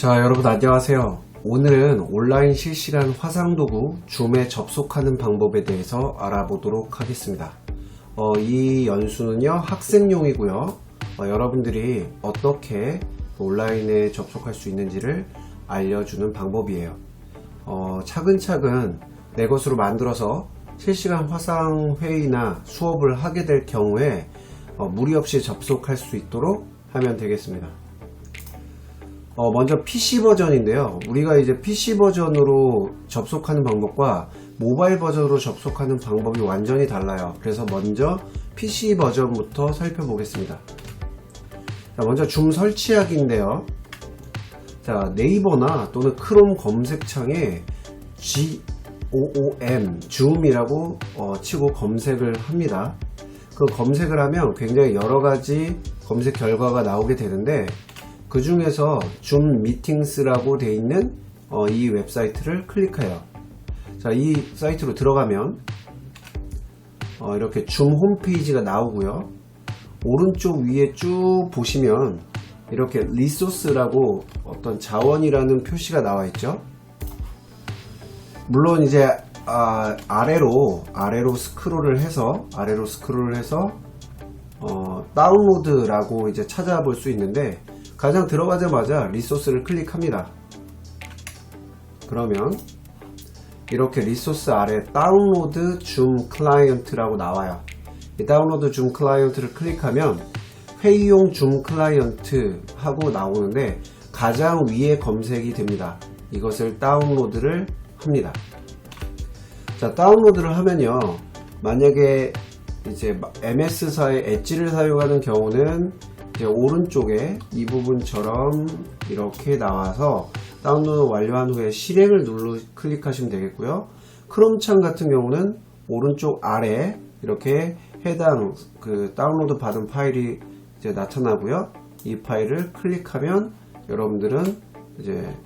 자, 여러분 안녕하세요. 오늘은 온라인 실시간 화상도구 줌에 접속하는 방법에 대해서 알아보도록 하겠습니다. 이 연수는요 학생용이고요. 여러분들이 어떻게 온라인에 접속할 수 있는지를 알려주는 방법이에요. 차근차근 내 것으로 만들어서 실시간 화상회의나 수업을 하게 될 경우에 무리 없이 접속할 수 있도록 하면 되겠습니다. 먼저 PC 버전인데요. 우리가 이제 PC 버전으로 접속하는 방법과 모바일 버전으로 접속하는 방법이 완전히 달라요. 그래서 먼저 PC 버전부터 살펴보겠습니다. 자, 먼저 줌 설치하기인데요. 자, 네이버나 또는 크롬 검색창에 GOOM, 줌이라고 치고 검색을 합니다. 그 검색을 하면 굉장히 여러가지 검색 결과가 나오게 되는데, 그 중에서 줌 미팅스라고 되어 있는 이 웹사이트를 클릭해요. 자, 이 사이트로 들어가면 이렇게 줌 홈페이지가 나오고요. 오른쪽 위에 쭉 보시면 이렇게 리소스라고 어떤 자원이라는 표시가 나와 있죠. 물론 이제 아래로 스크롤을 해서 다운로드라고 이제 찾아볼 수 있는데, 가장 들어가자마자 리소스를 클릭합니다. 그러면 이렇게 리소스 아래 다운로드 줌 클라이언트라고 나와요. 이 다운로드 줌 클라이언트를 클릭하면 회의용 줌 클라이언트 하고 나오는데, 가장 위에 검색이 됩니다. 이것을 다운로드를 합니다. 자, 다운로드를 하면요, 만약에 이제 MS사의 엣지를 사용하는 경우는 오른쪽에 이 부분처럼 이렇게 나와서 다운로드 완료한 후에 실행을 클릭하시면 되겠고요. 크롬창 같은 경우는 오른쪽 아래 이렇게 해당 다운로드 받은 파일이 이제 나타나고요. 이 파일을 클릭하면 여러분들은 이제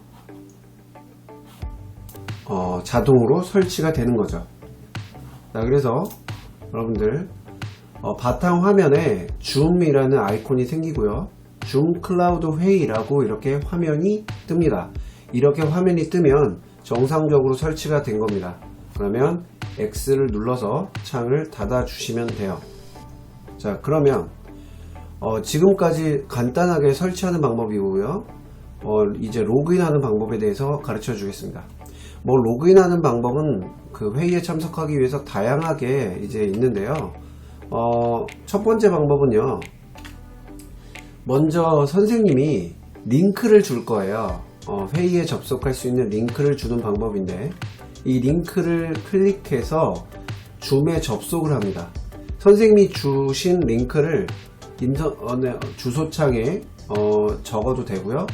자동으로 설치가 되는 거죠. 자, 그래서 여러분들 바탕 화면에 줌이라는 아이콘이 생기고요. 줌 클라우드 회의라고 이렇게 화면이 뜹니다. 이렇게 화면이 뜨면 정상적으로 설치가 된 겁니다. 그러면 X를 눌러서 창을 닫아 주시면 돼요. 자, 그러면 지금까지 간단하게 설치하는 방법이고요. 이제 로그인하는 방법에 대해서 가르쳐 주겠습니다. 로그인하는 방법은 그 회의에 참석하기 위해서 다양하게 이제 있는데요. 첫 번째 방법은요, 먼저 선생님이 링크를 줄 거예요. 회의에 접속할 수 있는 링크를 주는 방법인데, 이 링크를 클릭해서 줌에 접속을 합니다. 선생님이 주신 링크를 주소창에 적어도 되고요.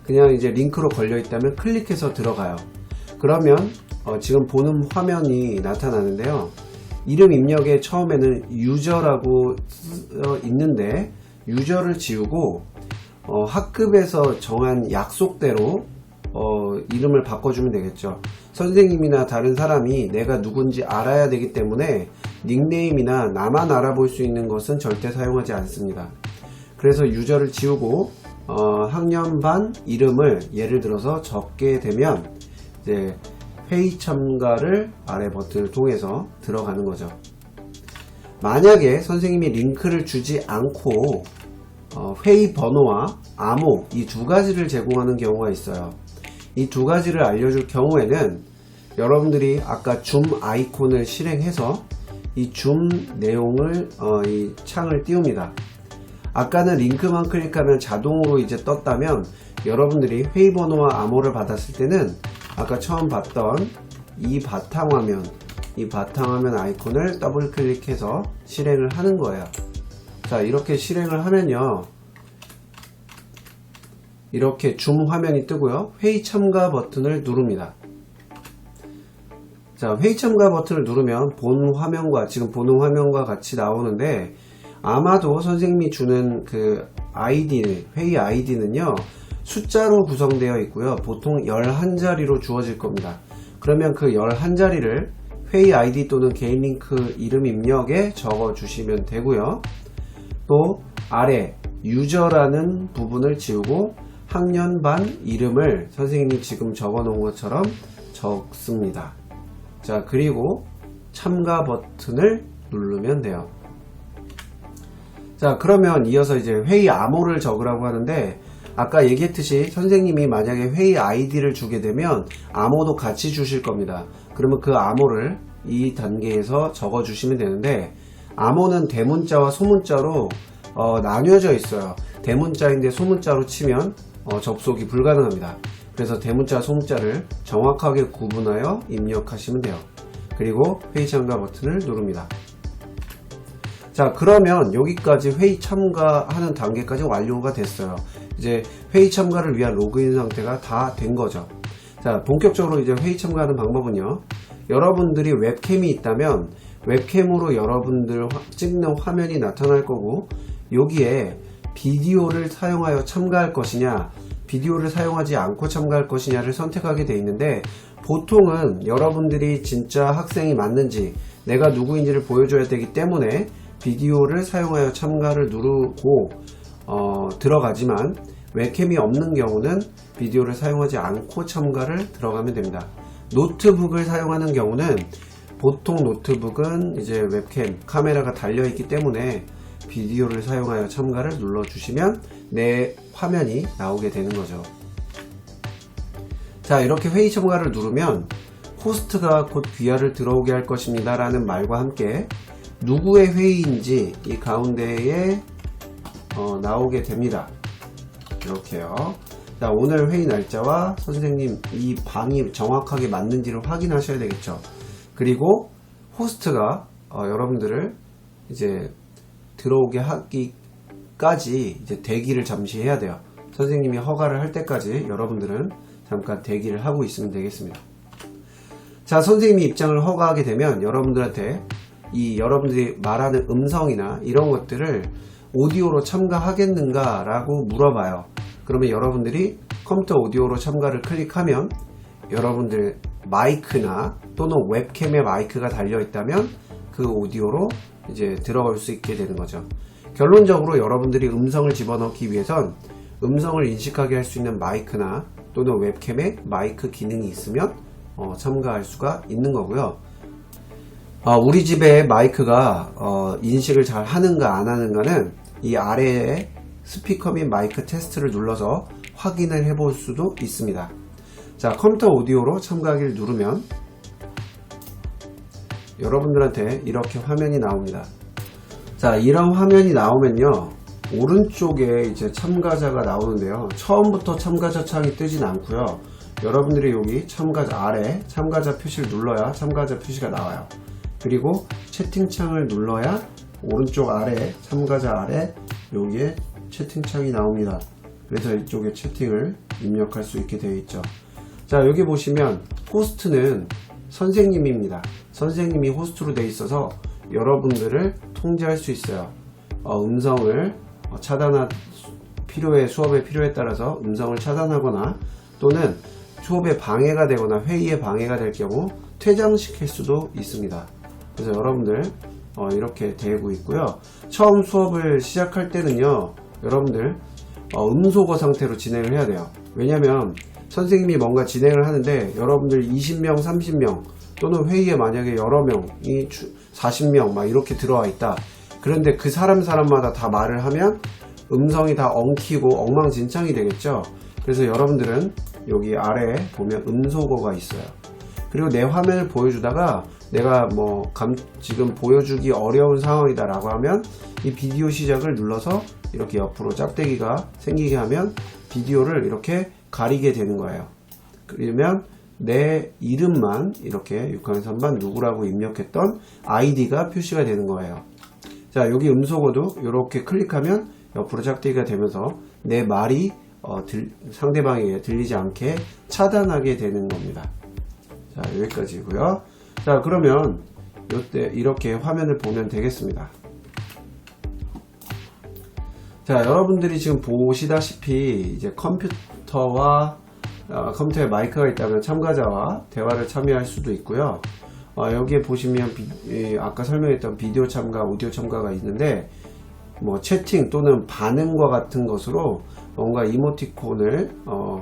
그냥 이제 링크로 걸려 있다면 클릭해서 들어가요. 그러면 지금 보는 화면이 나타나는데요. 이름 입력에 처음에는 유저라고 있는데, 유저를 지우고 학급에서 정한 약속대로 이름을 바꿔주면 되겠죠. 선생님이나 다른 사람이 내가 누군지 알아야 되기 때문에 닉네임이나 나만 알아볼 수 있는 것은 절대 사용하지 않습니다. 그래서 유저를 지우고 학년반 이름을 예를 들어서 적게 되면 이제 회의 참가를 아래 버튼을 통해서 들어가는 거죠. 만약에 선생님이 링크를 주지 않고 회의 번호와 암호, 이 두 가지를 제공하는 경우가 있어요. 이 두 가지를 알려줄 경우에는 여러분들이 아까 줌 아이콘을 실행해서 이 줌 내용을 이 창을 띄웁니다. 아까는 링크만 클릭하면 자동으로 이제 떴다면, 여러분들이 회의 번호와 암호를 받았을 때는 아까 처음 봤던 이 바탕화면 아이콘을 더블 클릭해서 실행을 하는 거예요. 자, 이렇게 실행을 하면요, 이렇게 줌 화면이 뜨고요. 회의 참가 버튼을 누릅니다. 자, 회의 참가 버튼을 누르면 지금 보는 화면과 같이 나오는데, 아마도 선생님이 주는 그 회의 아이디는요, 숫자로 구성되어 있고요. 보통 11자리로 주어질 겁니다. 그러면 그 11자리를 회의 아이디 또는 개인 링크 이름 입력에 적어 주시면 되고요. 또 아래 유저라는 부분을 지우고 학년반 이름을 선생님이 지금 적어 놓은 것처럼 적습니다. 자, 그리고 참가 버튼을 누르면 돼요. 자, 그러면 이어서 이제 회의 암호를 적으라고 하는데, 아까 얘기했듯이 선생님이 만약에 회의 아이디를 주게 되면 암호도 같이 주실 겁니다. 그러면 그 암호를 이 단계에서 적어 주시면 되는데, 암호는 대문자와 소문자로 나뉘어져 있어요. 대문자인데 소문자로 치면 접속이 불가능합니다. 그래서 대문자 소문자를 정확하게 구분하여 입력하시면 돼요. 그리고 회의 참가 버튼을 누릅니다. 자, 그러면 여기까지 회의 참가하는 단계까지 완료가 됐어요. 이제 회의 참가를 위한 로그인 상태가 다 된 거죠. 자, 본격적으로 이제 회의 참가하는 방법은요, 여러분들이 웹캠이 있다면 웹캠으로 여러분들 찍는 화면이 나타날 거고, 여기에 비디오를 사용하여 참가할 것이냐, 비디오를 사용하지 않고 참가할 것이냐를 선택하게 되어 있는데, 보통은 여러분들이 진짜 학생이 맞는지 내가 누구인지를 보여줘야 되기 때문에 비디오를 사용하여 참가를 누르고 들어가지만, 웹캠이 없는 경우는 비디오를 사용하지 않고 참가를 들어가면 됩니다. 노트북을 사용하는 경우는 보통 노트북은 이제 웹캠 카메라가 달려 있기 때문에 비디오를 사용하여 참가를 눌러주시면 내 화면이 나오게 되는 거죠. 자, 이렇게 회의 참가를 누르면 호스트가 곧 귀하를 들어오게 할 것입니다 라는 말과 함께 누구의 회의인지 이 가운데에 나오게 됩니다. 이렇게요. 자, 오늘 회의 날짜와 선생님 이 방이 정확하게 맞는지를 확인하셔야 되겠죠. 그리고 호스트가 여러분들을 이제 들어오게 하기까지 이제 대기를 잠시 해야 돼요. 선생님이 허가를 할 때까지 여러분들은 잠깐 대기를 하고 있으면 되겠습니다. 자, 선생님이 입장을 허가하게 되면 여러분들한테 이 여러분들이 말하는 음성이나 이런 것들을 오디오로 참가하겠는가 라고 물어봐요. 그러면 여러분들이 컴퓨터 오디오로 참가를 클릭하면 여러분들 마이크나 또는 웹캠에 마이크가 달려 있다면 그 오디오로 이제 들어갈 수 있게 되는 거죠. 결론적으로 여러분들이 음성을 집어넣기 위해선 음성을 인식하게 할 수 있는 마이크나 또는 웹캠에 마이크 기능이 있으면 참가할 수가 있는 거고요. 우리 집에 마이크가 인식을 잘 하는가 안 하는가는 이 아래에 스피커 및 마이크 테스트를 눌러서 확인을 해볼 수도 있습니다. 자, 컴퓨터 오디오로 참가하기를 누르면 여러분들한테 이렇게 화면이 나옵니다. 자, 이런 화면이 나오면요, 오른쪽에 이제 참가자가 나오는데요, 처음부터 참가자 창이 뜨진 않고요, 여러분들이 여기 참가자 아래 참가자 표시를 눌러야 참가자 표시가 나와요. 그리고 채팅창을 눌러야 오른쪽 아래 참가자 아래 여기에 채팅창이 나옵니다. 그래서 이쪽에 채팅을 입력할 수 있게 되어 있죠. 자, 여기 보시면 호스트는 선생님입니다. 선생님이 호스트로 되어 있어서 여러분들을 통제할 수 있어요. 음성을 수업의 필요에 따라서 음성을 차단하거나 또는 수업에 방해가 되거나 회의에 방해가 될 경우 퇴장시킬 수도 있습니다. 그래서 여러분들 이렇게 되고 있고요. 처음 수업을 시작할 때는요, 여러분들 음소거 상태로 진행을 해야 돼요. 왜냐면 선생님이 뭔가 진행을 하는데 여러분들 20명, 30명 또는 회의에 만약에 여러 명이 40명 막 이렇게 들어와 있다. 그런데 그 사람마다 다 말을 하면 음성이 다 엉키고 엉망진창이 되겠죠. 그래서 여러분들은 여기 아래에 보면 음소거가 있어요. 그리고 내 화면을 보여주다가 내가 지금 보여주기 어려운 상황이다 라고 하면 이 비디오 시작을 눌러서 이렇게 옆으로 짝대기가 생기게 하면 비디오를 이렇게 가리게 되는 거예요. 그러면 내 이름만 이렇게 6학년 3반 누구라고 입력했던 아이디가 표시가 되는 거예요. 자, 여기 음소거도 이렇게 클릭하면 옆으로 짝대기가 되면서 내 말이 상대방에게 들리지 않게 차단하게 되는 겁니다. 자, 여기까지고요. 자, 그러면 이때 이렇게 화면을 보면 되겠습니다. 자, 여러분들이 지금 보시다시피 이제 컴퓨터에 마이크가 있다면 참가자와 대화를 참여할 수도 있고요. 여기에 보시면 아까 설명했던 비디오 참가, 오디오 참가가 있는데 뭐 채팅 또는 반응과 같은 것으로 뭔가 이모티콘을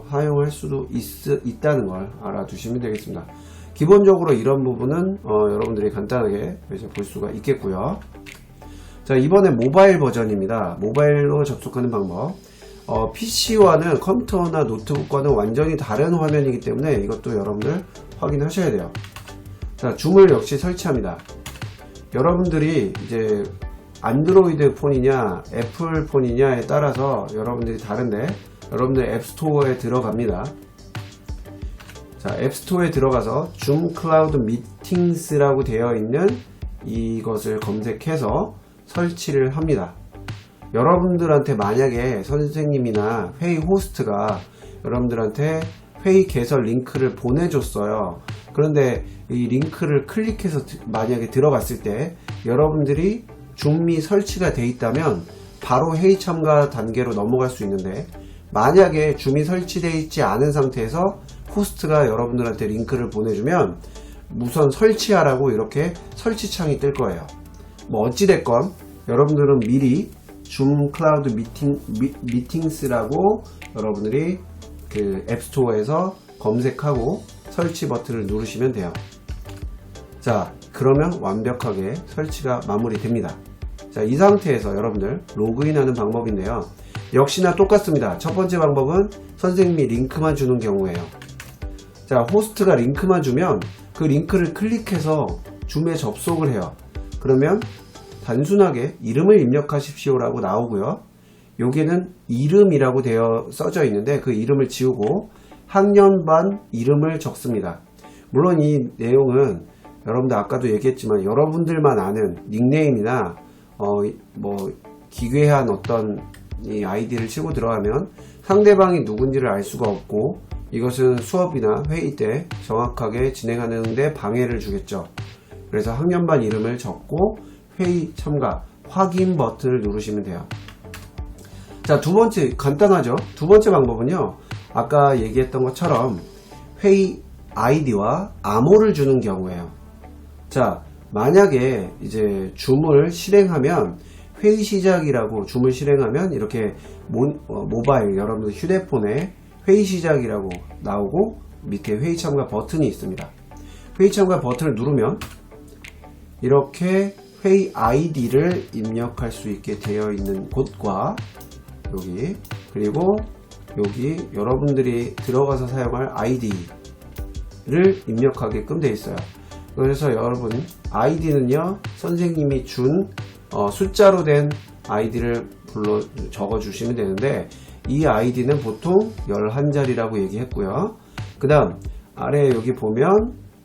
사용할 수도 있다는 걸 알아두시면 되겠습니다. 기본적으로 이런 부분은 여러분들이 간단하게 이제 볼 수가 있겠고요. 자, 이번에 모바일 버전입니다. 모바일로 접속하는 방법. PC와는 컴퓨터나 노트북과는 완전히 다른 화면이기 때문에 이것도 여러분들 확인하셔야 돼요. 자, 줌을 역시 설치합니다. 여러분들이 이제 안드로이드 폰이냐 애플 폰이냐에 따라서 여러분들이 다른데, 여러분들 앱스토어에 들어갑니다. 자, 앱스토어에 들어가서 줌 클라우드 미팅스라고 되어 있는 이것을 검색해서 설치를 합니다. 여러분들한테 만약에 선생님이나 회의 호스트가 여러분들한테 회의 개설 링크를 보내줬어요. 그런데 이 링크를 클릭해서 만약에 들어갔을 때 여러분들이 줌이 설치가 되어 있다면 바로 회의 참가 단계로 넘어갈 수 있는데, 만약에 줌이 설치되어 있지 않은 상태에서 호스트가 여러분들한테 링크를 보내주면 우선 설치하라고 이렇게 설치창이 뜰 거예요. 뭐 어찌됐건 여러분들은 미리 줌 클라우드 미팅스라고 여러분들이 그 앱스토어에서 검색하고 설치 버튼을 누르시면 돼요. 자, 그러면 완벽하게 설치가 마무리됩니다. 자, 이 상태에서 여러분들 로그인하는 방법인데요. 역시나 똑같습니다. 첫 번째 방법은 선생님이 링크만 주는 경우에요. 자, 호스트가 링크만 주면 그 링크를 클릭해서 줌에 접속을 해요. 그러면 단순하게 이름을 입력하십시오 라고 나오고요. 여기는 이름이라고 써져 있는데 그 이름을 지우고 학년반 이름을 적습니다. 물론 이 내용은 여러분들 아까도 얘기했지만 여러분들만 아는 닉네임이나 뭐 기괴한 어떤 이 아이디를 치고 들어가면 상대방이 누군지를 알 수가 없고 이것은 수업이나 회의 때 정확하게 진행하는 데 방해를 주겠죠. 그래서 학년반 이름을 적고 회의 참가 확인 버튼을 누르시면 돼요. 자, 두 번째 간단하죠. 두 번째 방법은요, 아까 얘기했던 것처럼 회의 아이디와 암호를 주는 경우에요. 자, 만약에 이제 줌을 실행하면 회의 시작이라고 줌을 실행하면 이렇게 모바일 여러분들 휴대폰에 회의 시작이라고 나오고 밑에 회의 참가 버튼이 있습니다. 회의 참가 버튼을 누르면 이렇게 회의 아이디를 입력할 수 있게 되어 있는 곳과 여기, 그리고 여기 여러분들이 들어가서 사용할 아이디를 입력하게끔 되어 있어요. 그래서 여러분 아이디는요, 선생님이 준 숫자로 된 아이디를 적어 주시면 되는데, 이 아이디는 보통 11자리라고 얘기했고요. 그 다음 아래 여기 보면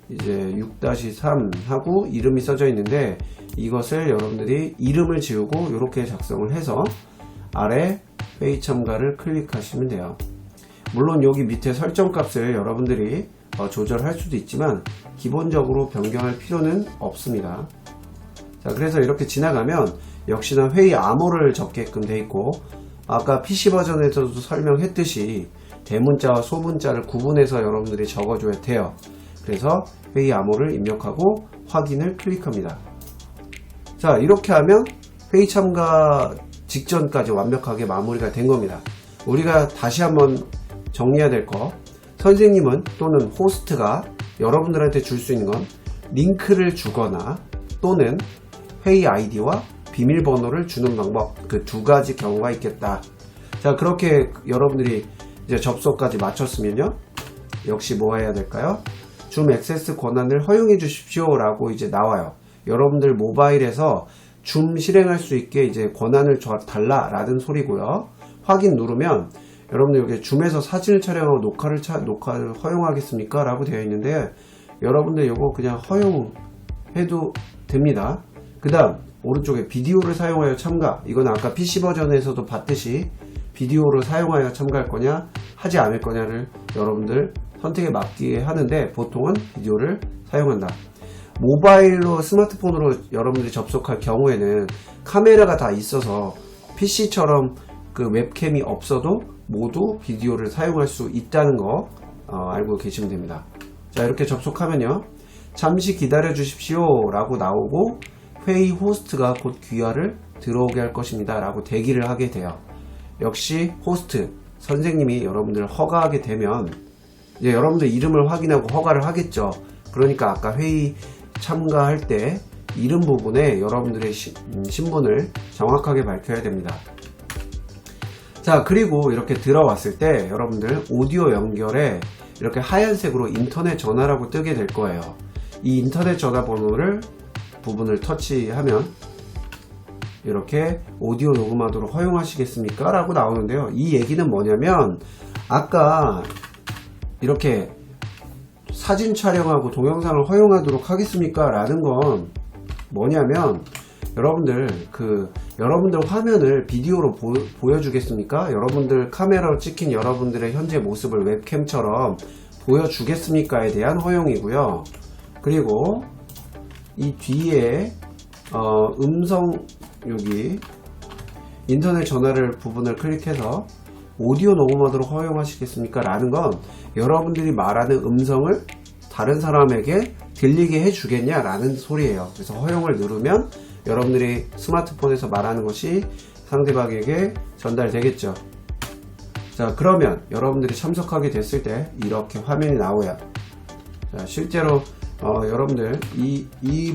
이제 6-3 하고 이름이 써져 있는데, 이것을 여러분들이 이름을 지우고 이렇게 작성을 해서 아래 회의 참가를 클릭하시면 돼요. 물론 여기 밑에 설정 값을 여러분들이 조절할 수도 있지만 기본적으로 변경할 필요는 없습니다. 자, 그래서 이렇게 지나가면 역시나 회의 암호를 적게끔 되어 있고, 아까 PC 버전에서도 설명했듯이 대문자와 소문자를 구분해서 여러분들이 적어줘야 돼요. 그래서 회의 암호를 입력하고 확인을 클릭합니다. 자, 이렇게 하면 회의 참가 직전까지 완벽하게 마무리가 된 겁니다. 우리가 다시 한번 정리해야 될 거, 선생님은 또는 호스트가 여러분들한테 줄 수 있는 건 링크를 주거나 또는 회의 아이디와 비밀번호를 주는 방법, 그 두 가지 경우가 있겠다. 자, 그렇게 여러분들이 이제 접속까지 마쳤으면요, 역시 뭐 해야 될까요? 줌 액세스 권한을 허용해 주십시오 라고 이제 나와요. 여러분들 모바일에서 줌 실행할 수 있게 이제 권한을 달라 라는 소리고요. 확인 누르면 여러분들 여기 줌에서 사진을 촬영하고 녹화를 허용하겠습니까? 라고 되어 있는데, 여러분들 이거 그냥 허용해도 됩니다. 그 다음 오른쪽에 비디오를 사용하여 참가, 이건 아까 PC 버전에서도 봤듯이 비디오를 사용하여 참가할 거냐 하지 않을 거냐를 여러분들 선택에 맡기게 하는데, 보통은 비디오를 사용한다. 모바일로 스마트폰으로 여러분들이 접속할 경우에는 카메라가 다 있어서 PC처럼 그 웹캠이 없어도 모두 비디오를 사용할 수 있다는 거 알고 계시면 됩니다. 자, 이렇게 접속하면요, 잠시 기다려 주십시오 라고 나오고 회의 호스트가 곧 귀화를 들어오게 할 것입니다 라고 대기를 하게 돼요. 역시 호스트 선생님이 여러분들을 허가하게 되면 이제 여러분들 이름을 확인하고 허가를 하겠죠. 그러니까 아까 회의 참가할 때 이름 부분에 여러분들의 신분을 정확하게 밝혀야 됩니다. 자, 그리고 이렇게 들어왔을 때 여러분들 오디오 연결에 이렇게 하얀색으로 인터넷 전화라고 뜨게 될 거예요. 이 인터넷 전화번호를 부분을 터치하면 이렇게 오디오 녹음하도록 허용하시겠습니까? 라고 나오는데요. 이 얘기는 뭐냐면 아까 이렇게 사진 촬영하고 동영상을 허용하도록 하겠습니까? 라는 건 뭐냐면 여러분들 여러분들 화면을 비디오로 보여주겠습니까? 여러분들 카메라로 찍힌 여러분들의 현재 모습을 웹캠처럼 보여주겠습니까에 대한 허용이고요. 그리고 이 뒤에 음성 여기 인터넷 전화를 부분을 클릭해서 오디오 녹음하도록 허용하시겠습니까? 라는 건 여러분들이 말하는 음성을 다른 사람에게 들리게 해주겠냐 라는 소리예요. 그래서 허용을 누르면 여러분들이 스마트폰에서 말하는 것이 상대방에게 전달되겠죠. 자, 그러면 여러분들이 참석하게 됐을 때 이렇게 화면이 나와요. 자, 실제로 여러분들 이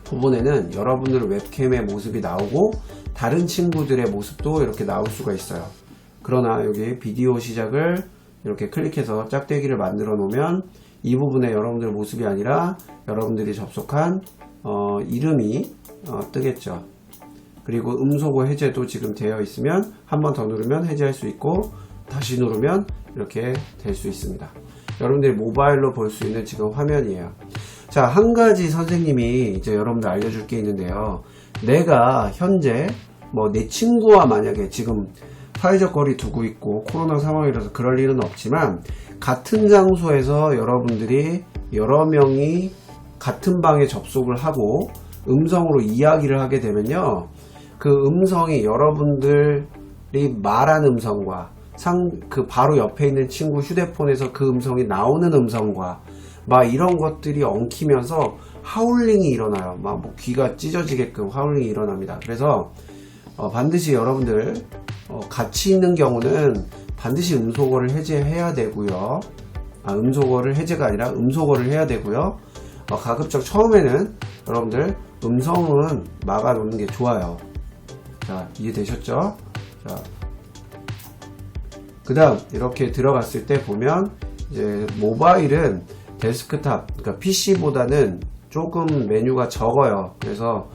부분에는 여러분들 웹캠의 모습이 나오고 다른 친구들의 모습도 이렇게 나올 수가 있어요. 그러나 여기 비디오 시작을 이렇게 클릭해서 짝대기를 만들어 놓으면 이 부분에 여러분들 모습이 아니라 여러분들이 접속한 이름이 뜨겠죠. 그리고 음소거 해제도 지금 되어 있으면 한 번 더 누르면 해제할 수 있고 다시 누르면 이렇게 될 수 있습니다. 여러분들이 모바일로 볼 수 있는 지금 화면이에요. 자, 한 가지 선생님이 이제 여러분들 알려줄 게 있는데요. 내가 현재 내 친구와 만약에 지금 사회적 거리 두고 있고 코로나 상황이라서 그럴 일은 없지만 같은 장소에서 여러분들이 여러 명이 같은 방에 접속을 하고 음성으로 이야기를 하게 되면요, 그 음성이 여러분들이 말한 음성과 그 바로 옆에 있는 친구 휴대폰에서 그 음성이 나오는 음성과 막 이런 것들이 엉키면서 하울링이 일어나요. 막 귀가 찢어지게끔 하울링이 일어납니다. 그래서 반드시 여러분들 같이 있는 경우는 반드시 음소거를 해제해야 되고요. 음소거를 해제가 아니라 음소거를 해야 되고요. 가급적 처음에는 여러분들 음성은 막아 놓는 게 좋아요. 자, 이해되셨죠? 자, 그 다음 이렇게 들어갔을 때 보면 이제 모바일은 데스크탑, 그러니까 PC보다는 조금 메뉴가 적어요. 그래서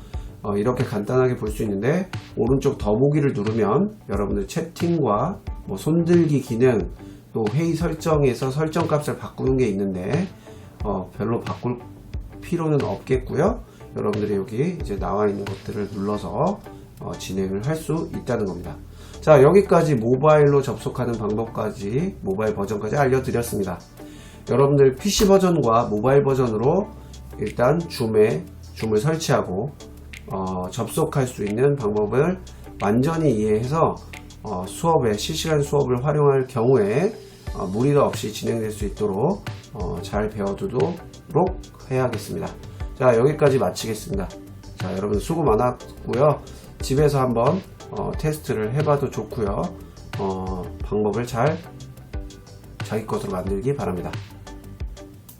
이렇게 간단하게 볼 수 있는데 오른쪽 더보기를 누르면 여러분들 채팅과 손들기 기능, 또 회의 설정에서 설정 값을 바꾸는 게 있는데 별로 바꿀 필요는 없겠고요. 여러분들이 여기 이제 나와 있는 것들을 눌러서 진행을 할 수 있다는 겁니다. 자, 여기까지 모바일로 접속하는 방법까지, 모바일 버전까지 알려드렸습니다. 여러분들 PC 버전과 모바일 버전으로 일단 줌을 설치하고 접속할 수 있는 방법을 완전히 이해해서 실시간 수업을 활용할 경우에 무리가 없이 진행될 수 있도록 잘 배워두도록 해야겠습니다. 자, 여기까지 마치겠습니다. 자, 여러분 수고 많았고요. 집에서 한번 테스트를 해봐도 좋고요. 방법을 잘 자기 것으로 만들기 바랍니다.